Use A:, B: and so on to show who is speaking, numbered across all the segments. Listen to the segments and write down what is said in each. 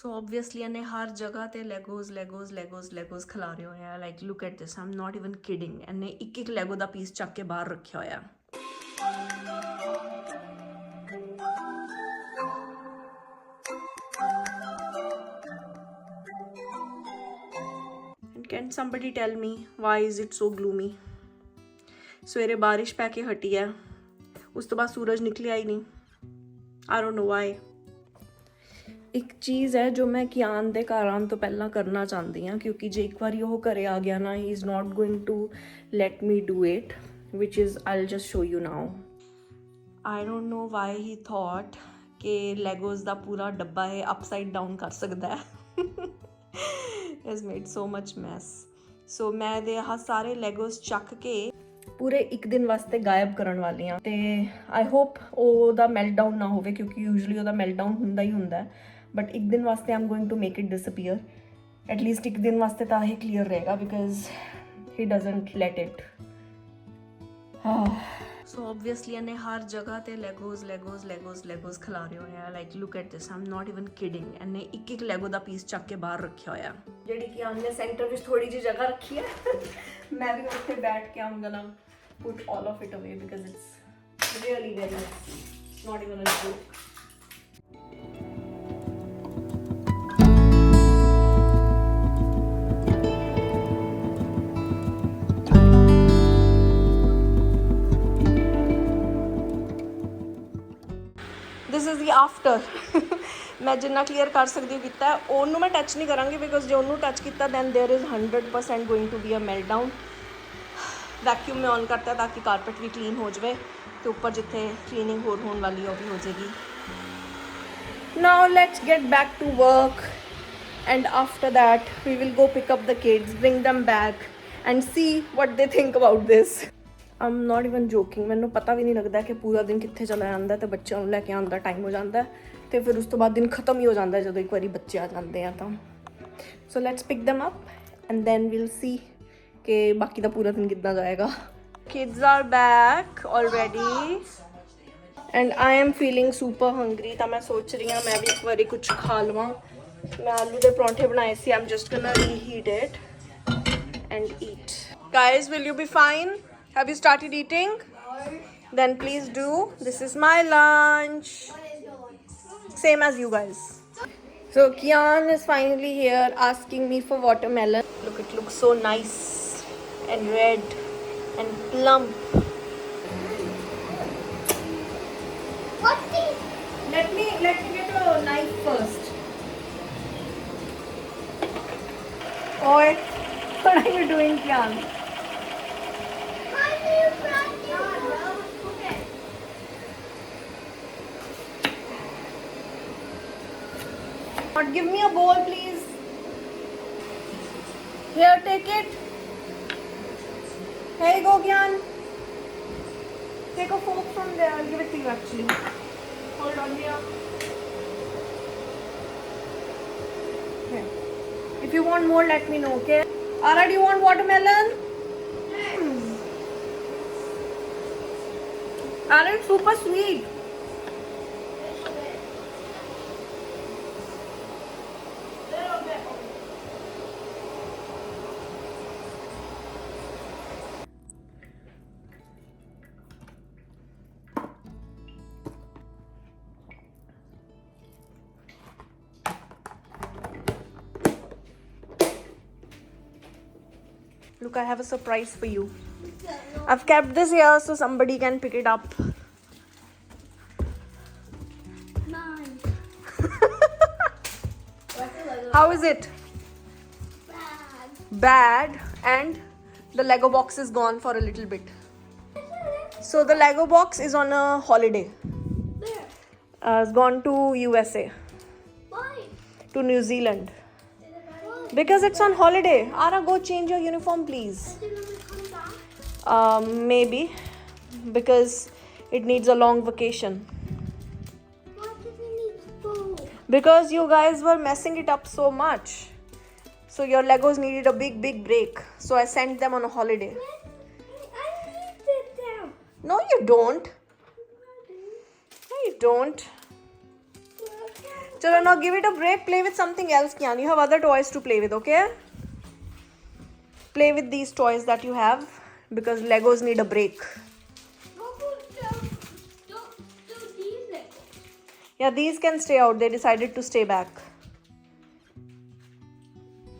A: ਸੋ obviously ਇਹਨੇ ਹਰ ਜਗ੍ਹਾ ਤੇ ਲੈਗੋਜ਼ ਖਿਲਾ ਰਹੇ ਹੋਏ ਆ। Like look at this, I'm not even kidding. ਇਹਨੇ ਇੱਕ ਲੈਗੋ ਦਾ ਪੀਸ ਚੱਕ ਕੇ ਬਾਹਰ ਰੱਖਿਆ ਹੋਇਆ। And can somebody tell me why is it so gloomy? ਸਵੇਰੇ ਬਾਰਿਸ਼ ਪੈ ਕੇ ਹਟੀ ਹੈ, ਉਸ ਤੋਂ ਬਾਅਦ ਸੂਰਜ ਨਿਕਲਿਆ ਹੀ ਨਹੀਂ। I don't know why. ਇੱਕ ਚੀਜ਼ ਹੈ ਜੋ ਮੈਂ ਕਿਆਨ ਦੇ ਘਰ ਆਉਣ ਤੋਂ ਪਹਿਲਾਂ ਕਰਨਾ ਚਾਹੁੰਦੀ ਹਾਂ, ਕਿਉਂਕਿ ਜੇ ਇੱਕ ਵਾਰੀ ਉਹ ਘਰੇ ਆ ਗਿਆ ਨਾ, he is not going to let me do it, which is I'll just show you now. I don't know why he thought ਕਿ ਲੈਗੋਜ਼ ਦਾ ਪੂਰਾ ਡੱਬਾ ਇਹ ਅਪਸਾਈਡ ਡਾਊਨ ਕਰ ਸਕਦਾ ਹੈ। has made so much mess. ਸੋ ਮੈਂ ਇਹਦੇ ਆਹ ਸਾਰੇ ਲੈਗੋਜ਼ ਚੱਕ ਕੇ ਪੂਰੇ ਇੱਕ ਦਿਨ ਵਾਸਤੇ ਗਾਇਬ ਕਰਨ ਵਾਲੀ ਹਾਂ। ਤੇ ਆਈ ਹੋਪ ਉਹਦਾ ਮੈਲਟਡਾਊਨ ਨਾ ਹੋਵੇ, ਕਿਉਂਕਿ ਯੂਜੂਲੀ ਉਹਦਾ ਮੈਲਟਡਾਊਨ ਹੁੰਦਾ ਹੀ ਹੁੰਦਾ, ਬਟ ਇੱਕ ਦਿਨ ਵਾਸਤੇ I'm going to make it disappear. At least ਇੱਕ ਦਿਨ ਵਾਸਤੇ ਤਾਂ ਇਹ ਕਲੀਅਰ ਰਹੇਗਾ, because he doesn't let it. So obviously ਇਹਨੇ ਹਰ ਜਗ੍ਹਾ ਤੇ ਲੈਗੋਜ਼ ਖਿਲਾ ਰਹੇ ਹੋਏ ਆ। Like look at this, I'm not even kidding. ਇਹਨੇ ਇੱਕ ਲੈਗੋ ਦਾ ਪੀਸ ਚੱਕ ਕੇ ਬਾਹਰ ਰੱਖਿਆ ਹੋਇਆ, ਜਿਹੜੀ ਕਿ ਆਮਨੇ ਸੈਂਟਰ ਵਿੱਚ ਥੋੜੀ ਜਿਹੀ ਜਗ੍ਹਾ ਰੱਖੀ ਹੈ। ਮੈਂ ਵੀ ਉੱਥੇ ਬੈਠ ਕੇ ਆਮ ਗਨਾ put all of it away because it's really very messy. Not even a joke. This is the after. ਮੈਂ ਜਿੰਨਾ ਕਲੀਅਰ ਕਰ ਸਕਦੀ ਕੀਤਾ, ਉਹਨੂੰ ਮੈਂ ਟੱਚ ਨਹੀਂ ਕਰਾਂਗੀ, ਬਿਕੋਜ਼ ਜੇ ਉਹਨੂੰ ਟੱਚ ਕੀਤਾ then there is 100% going to be a meltdown. Vacuum ਮੈਂ ਔਨ ਕਰਤਾ ਤਾਂ ਕਿ ਕਾਰਪੇਟ ਵੀ ਕਲੀਨ ਹੋ ਜਾਵੇ, ਅਤੇ ਉੱਪਰ ਜਿੱਥੇ ਕਲੀਨਿੰਗ ਹੋਰ ਹੋਣ ਵਾਲੀ ਉਹ ਵੀ ਹੋ ਜਾਏਗੀ। Now let's get back to work, and after that we will go pick up the kids, bring them back and see what they think about this. I'm not even joking, ਮੈਨੂੰ ਪਤਾ ਵੀ ਨਹੀਂ ਲੱਗਦਾ ਕਿ ਪੂਰਾ ਦਿਨ ਕਿੱਥੇ ਚਲਾ ਜਾਂਦਾ, ਅਤੇ ਬੱਚਿਆਂ ਨੂੰ ਲੈ ਕੇ ਆਉਣ ਦਾ ਟਾਈਮ ਹੋ ਜਾਂਦਾ, ਅਤੇ ਫਿਰ ਉਸ ਤੋਂ ਬਾਅਦ ਦਿਨ ਖਤਮ ਹੀ ਹੋ ਜਾਂਦਾ ਜਦੋਂ ਇੱਕ ਵਾਰੀ ਬੱਚੇ ਆ ਜਾਂਦੇ ਆ ਤਾਂ। So let's pick them up and then will see ਕਿ ਬਾਕੀ ਦਾ ਪੂਰਾ ਦਿਨ ਕਿੱਦਾਂ ਜਾਏਗਾ। Kids are back already and I am feeling super hungry, ਤਾਂ ਮੈਂ ਸੋਚ ਰਹੀ ਹਾਂ ਮੈਂ ਵੀ ਇੱਕ ਵਾਰੀ ਕੁਝ ਖਾ ਲਵਾਂ। ਮੈਂ ਆਲੂ ਦੇ ਪਰੌਂਠੇ ਬਣਾਏ ਸੀ, I'm just gonna reheat it and eat. Guys, will you be fine? Have you started eating? Then please do. This is my lunch. Same as you guys. So Kian is finally here asking me for watermelon. Look, it looks so nice and red and plump. Let me get a knife first. Oi, what are you doing, Kian? Give me a bowl, please. Here, take it. Here you go, Gyan. Take a fork from there. I'll give it to you actually. Hold on here. Here. If you want more, let me know, okay? Ara, do you want watermelon? Ara, it's super sweet. Look, I have a surprise for you. I've kept this here so somebody can pick it up.
B: Mine.
A: How is it? Bad. And the Lego box is gone for a little bit. So the Lego box is on a holiday.
B: Where?
A: It's gone to USA,
B: Why?
A: to New Zealand. Because it's on holiday. Ara, go change your uniform, please.
B: Did it come back?
A: Maybe. Because it needs a long vacation.
B: Why did it need to go?
A: Because you guys were messing it up so much. So your Legos needed a big break. So I sent them on a holiday.
B: I need it down.
A: No, you don't. No, you don't. Chalo, now give it a break. Play with something else, Kian. You have other toys to play with, okay? Play with these toys that you have because Legos need a break.
B: What would do these Legos?
A: Yeah, these can stay out. They decided to stay back.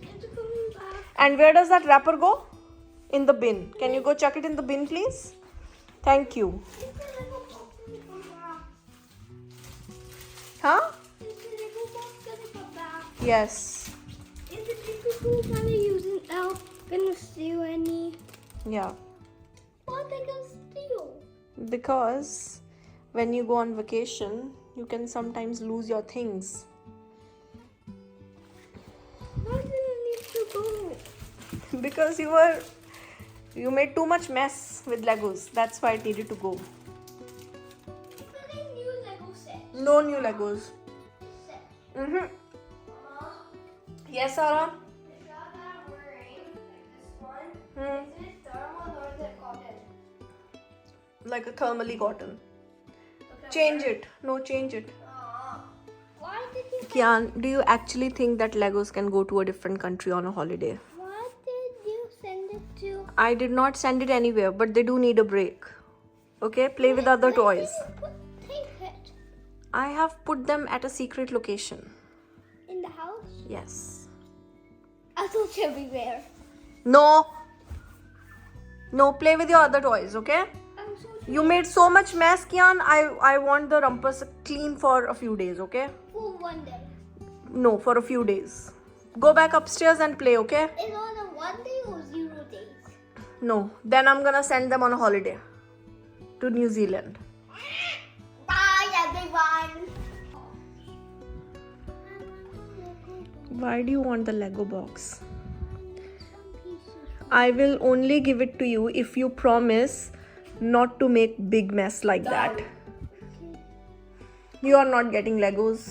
B: It's coming back.
A: And where does that wrapper go? In the bin. Can you go chuck it in the bin, please? Thank you.
B: It's a Lego box gonna come back.
A: Huh?
B: It's a Lego box gonna come back.
A: Yes.
B: Is the people who gonna use it now gonna steal any?
A: Yeah.
B: What they gonna steal?
A: Because when you go on vacation, you can sometimes lose your things.
B: Why did I need to go?
A: Because you made too much mess with Legos. That's why it needed to go.
B: But they new Lego set.
A: No new Legos.
B: Set.
A: Mm-hmm. Yes, Sarah?
B: The shirt that I'm wearing, like this one,
A: Hmm.
B: is it thermal or is it cotton?
A: Like a thermally cotton. Change it. No, change it.
B: Why did you?
A: Kian, do you actually think that Legos can go to a different country on a holiday?
B: What did you send it to?
A: I did not send it anywhere, but they do need a break. Okay, play with other toys.
B: Take it
A: I have put them at a secret location.
B: in the house.
A: Yes.
B: I thought everywhere.
A: No. No, play with your other toys, okay?
B: I'm so
A: You made so much mess, Kian. I want the rumpus clean for a few days, okay?
B: for one day.
A: No, for a few days. Go back upstairs and play, okay?
B: Is on a 1 day or 0 days?
A: No, then I'm gonna send them on a holiday to New Zealand.
B: Bye everyone.
A: Why do you want the Lego box? I will only give it to you if you promise not to make big mess like that. You are not getting Legos.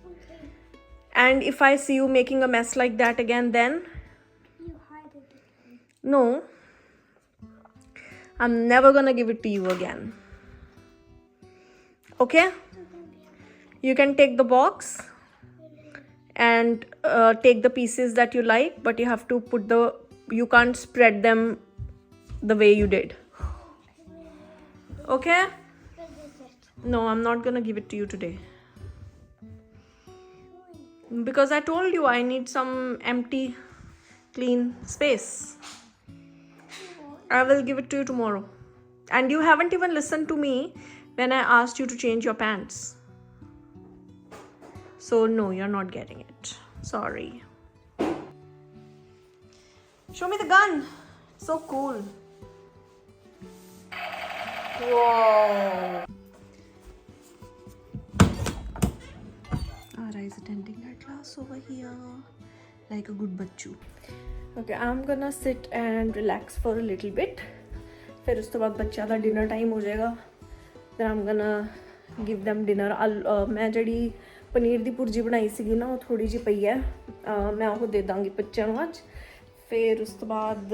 B: Okay.
A: And if I see you making a mess like that again, then
B: You hide it.
A: no, I'm never gonna give it to you again. Okay? You can take the box and take the pieces that you like, but you have to you can't spread them the way you did. Okay?
B: What is it?
A: No, I'm not gonna give it to you today. Because I told you I need some empty, clean space. I will give it to you tomorrow. And you haven't even listened to me when I asked you to change your pants. So, no, you're not getting it. Sorry. Show me the gun. So cool. Whoa. Ara is attending her class over here like a good bachchu. Okay, I'm gonna sit and relax for a little bit. फिर उसके बाद बच्चा दा dinner time हो जाएगा. Then I'm gonna give them dinner. मैं ਜਿਹੜੀ पनीर ਦੀ ਭੁਰਜੀ ਬਣਾਈ ਸੀਗੀ ਨਾ ਉਹ ਥੋੜੀ ਜਿਹੀ ਪਈ ਹੈ. ਮੈਂ ਉਹ ਦੇ ਦਾਂਗੀ ਬੱਚਿਆਂ ਨੂੰ ਅੱਜ. फिर उस तो बाद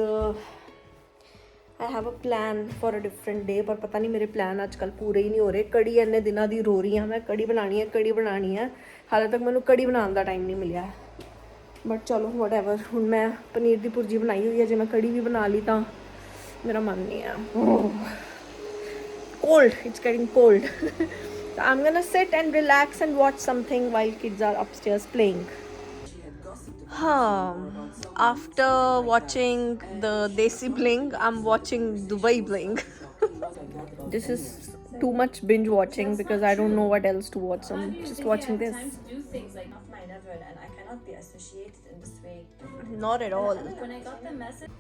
A: I have a plan for a different day पर पता नहीं मेरे प्लान आजकल पूरे ही नहीं हो रहे. कड़ी इन्ने दिनों दी रो रही हाँ मैं कड़ी बनानी है हाले तक मैंने कड़ी बनाने का टाइम नहीं मिलिया है. बट चलो वट एवर हुण मैं पनीर की भुर्जी बनाई हुई है. जे मैं कड़ी भी बना ली तो मेरा मन नहीं है. Cold it's getting cold. I am gonna sit and relax and watch something while kids are upstairs playing. After watching the Desi Bling, I'm watching Dubai Bling. This is too much binge watching because I don't know what else to watch. So I'm just watching this.
C: Time to do things like off my never, and I cannot be associated in this way.
A: Not at all.
C: When I got the message.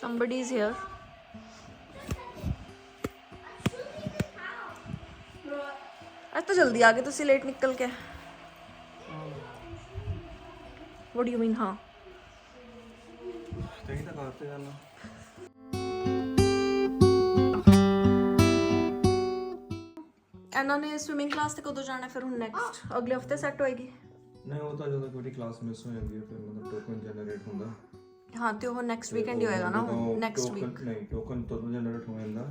A: Somebody's here. आज तो जल्दी आ गए तुसी late निकल के. What do you mean हाँ?
D: ਕਹੀਂ ਤਾਂ ਕਾਰ ਤੇ ਜਾਣਾ।
A: ਇਹਨਾਂ ਨੇ ਸਵਿਮਿੰਗ ਕਲਾਸ ਤੇ ਕਦੋਂ ਜਾਣਾ ਫਿਰ ਹੁਣ ਨੈਕਸਟ ਅਗਲੇ ਹਫਤੇ ਸੈੱਟ ਹੋਏਗੀ?
D: ਨਹੀਂ ਉਹ ਤਾਂ ਜਦੋਂ ਕੋਈ ਕਲਾਸ ਮਿਸ ਹੋ ਜਾਂਦੀ ਹੈ ਫਿਰ ਮਤਲਬ ਟੋਕਨ ਜਨਰੇਟ ਹੁੰਦਾ।
A: ਹਾਂ ਤੇ ਉਹ ਨੈਕਸਟ ਵੀਕਐਂਡ ਹੀ ਹੋਏਗਾ ਨਾ ਨੈਕਸਟ ਵੀਕ।
D: ਨਹੀਂ ਟੋਕਨ ਤਦੋਂ ਜਨਰੇਟ ਹੋ ਜਾਂਦਾ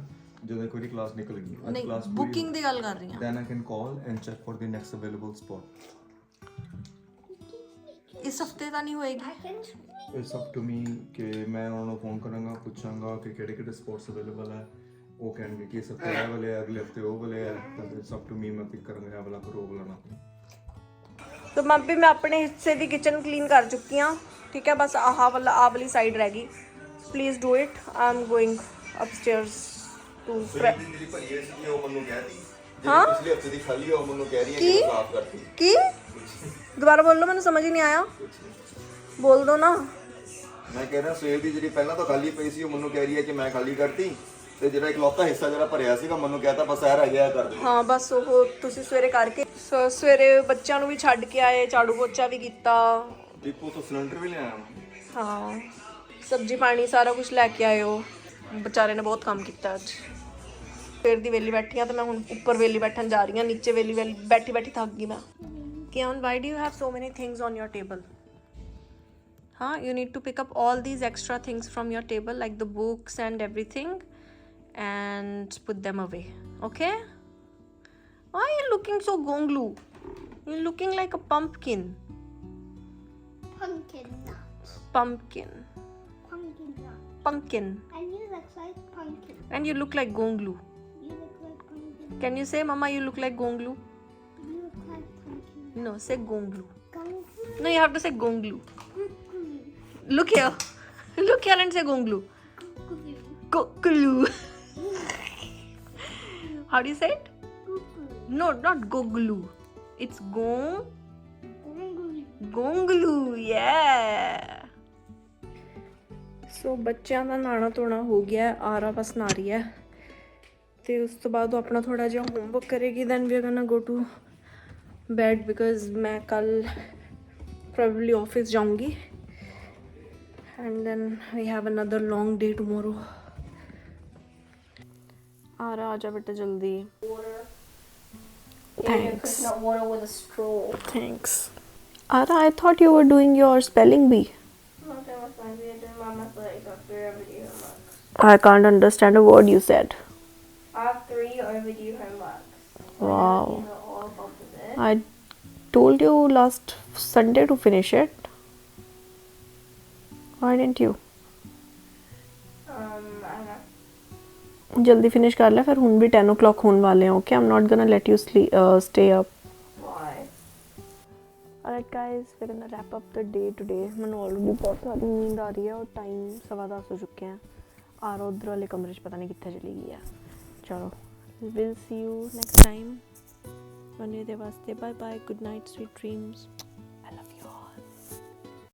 D: ਜਦੋਂ ਕੋਈ ਕਲਾਸ ਨਿਕਲ ਗਈ। ਅੱਜ
A: ਨਹੀਂ
D: ਕਲਾਸ
A: ਬੁਕਿੰਗ ਦੀ ਗੱਲ ਕਰ ਰਹੀ ਹਾਂ।
D: then I can call and check for the next available spot.
A: ਇਸ ਹਫਤੇ ਤਾਂ ਨਹੀਂ ਹੋਏਗੀ?
B: I can speak.
D: It's up to me ਕਿ ਮੈਂ ਉਹਨਾਂ ਨੂੰ ਫੋਨ ਕਰਾਂਗਾ ਪੁੱਛਾਂਗਾ ਕਿ ਕਿਹੜੇ ਕਿਹੜੇ ਸਪੋਰਟਸ ਅਵੇਲੇਬਲ ਹੈ। ਉਹ ਕਹਿਣਗੇ ਕਿ ਇਸ ਹਫਤੇ ਇਹ ਵਾਲੇ ਹੈ ਅਗਲੇ ਹਫਤੇ ਉਹ ਵਾਲੇ ਹੈ ਤਾਂ ਇਟਸ ਅਪ ਟੂ ਮੀ ਮੈਂ ਪਿਕ ਕਰਾਂਗਾ ਇਹ ਵਾਲਾ ਕਰੋ ਉਹ ਵਾਲਾ ਨਾ।
A: तो मम्मी मैं अपने हिस्से की किचन क्लीन कर चुकी हूँ ठीक है बस आह वाली साइड रह गई please do it I am going upstairs to
D: ਜਿਹੜੀ ਭਰੀ ਹੋਈ ਸੀ ਉਹ ਮੈਨੂੰ ਕਹਿਤੀ
A: हाँ
D: ਪਿਛਲੇ ਹਫਤੇ ਦੀ ਖਾਲੀ ਉਹ ਮੈਨੂੰ ਕਹਿ ਰਹੀ ਹੈ
A: की
D: ਕਿ ਸਾਫ਼ ਕਰਤੀ।
A: की दोबारा बोल लो मैंने समझ ही नहीं आया बोल दो ना।
D: ਮੈਂ ਕਹਿ ਰਿਹਾ ਸਵੇਰ ਦੀ ਜਿਹੜੀ ਪਹਿਲਾਂ ਤੋਂ ਖਾਲੀ ਪਈ ਸੀ ਉਹ ਮੈਨੂੰ ਕਹਿ ਰਹੀ ਹੈ ਕਿ ਮੈਂ ਖਾਲੀ ਕਰਤੀ ਤੇ ਜਿਹੜਾ ਇਕਲੌਤਾ ਹਿੱਸਾ ਜਿਹੜਾ ਭਰਿਆ ਸੀਗਾ ਮੈਨੂੰ ਕਹਿਤਾ ਬਸ ਇਹ ਰਹਿ ਗਿਆ ਕਰ ਦੇ।
A: ਹਾਂ ਬਸ ਉਹ ਤੁਸੀਂ ਸਵੇਰੇ ਕਰਕੇ ਸਵੇਰੇ ਬੱਚਿਆਂ ਨੂੰ ਵੀ ਛੱਡ ਕੇ ਆਏ ਝਾੜੂ ਪੋਚਾ ਵੀ ਕੀਤਾ।
D: ਦੀਪੂ ਤੋਂ ਸਿਲੰਡਰ ਵੀ ਲਿਆਇਆ ਮੈਂ।
A: ਹਾਂ ਸਬਜ਼ੀ ਪਾਣੀ ਸਾਰਾ ਕੁਝ ਲੈ ਕੇ ਆਏ ਹੋ ਵਿਚਾਰੇ ਨੇ ਬਹੁਤ ਕੰਮ ਕੀਤਾ ਅੱਜ। ਸਵੇਰ ਦੀ ਵੇਲੀ ਬੈਠੀ ਆ ਤੇ ਮੈਂ ਹੁਣ ਉੱਪਰ ਵੇਲੀ ਬੈਠਣ ਜਾ ਰਹੀ ਹਾਂ ਨੀਚੇ ਵੇਲੀ ਬੈਠੀ ਬੈਠੀ ਥੱਕ ਗਈ ਮੈਂ। Kian, why do you have so many things on your table? Huh? You need to pick up all these extra things from your table like the books and everything and put them away. Okay? Why are you looking so gonglu? You're looking like a pumpkin.
B: Pumpkin nuts.
A: Pumpkin.
B: Pumpkin nuts.
A: Pumpkin.
B: And you look like pumpkin.
A: And you look like gonglu.
B: You look like pumpkin.
A: Can you say, Mama, you look like gonglu?
B: You look like pumpkin.
A: No, say gonglu.
B: Gonglu.
A: No, you have to say gonglu.
B: Gonglu.
A: Look here. Look here and say gonglu.
B: Gonglu.
A: Goglu. How do you say it?
B: Gonglu.
A: No, not goglu. It's
B: Gonglu.
A: gonglu. Yeah. ਸੋ ਬੱਚਿਆਂ ਦਾ ਨਹਾਣਾ ਧੋਣਾ ਹੋ ਗਿਆ ਆਰਾ ਬਸ ਨਹਾ ਰਹੀ ਹੈ ਤੇ ਉਸ ਤੋਂ ਬਾਅਦ ਉਹ ਆਪਣਾ ਥੋੜਾ ਜਿਹਾ ਹੋਮਵਰਕ ਕਰੇਗੀ then we are gonna go to bed because ਮੈਂ ਕੱਲ ਪ੍ਰੋਬਬਲੀ ਆਫਿਸ ਜਾਊਂਗੀ and then we have another long day tomorrow. ਆਰਾ ਆ ਜਾ ਬੇਟਾ ਜਲਦੀ। Thanks.
B: Coconut water with a straw.
A: Thanks. Ara, I thought you were doing your spelling bee. I can't understand a word you said.
B: I have 3 overdue homeworks.
A: Wow.
B: All completed.
A: I told you last Sunday to finish it. Why didn't you?
B: I know.
A: जल्दी finish कर ले फिर हुन भी 10 o'clock होने वाले हैं okay I am not gonna let you stay up.
B: Why?
A: Alright guys, we're gonna wrap up the day today. मैंने ऑलरेडी बहुत सारी नींद आ रही है और टाइम 10:15 हो चुके हैं और उधर वाले कमरे च पता नहीं कितने चली गई है। चलो we'll see you next time। बने दे वास्ते bye bye good night sweet dreams.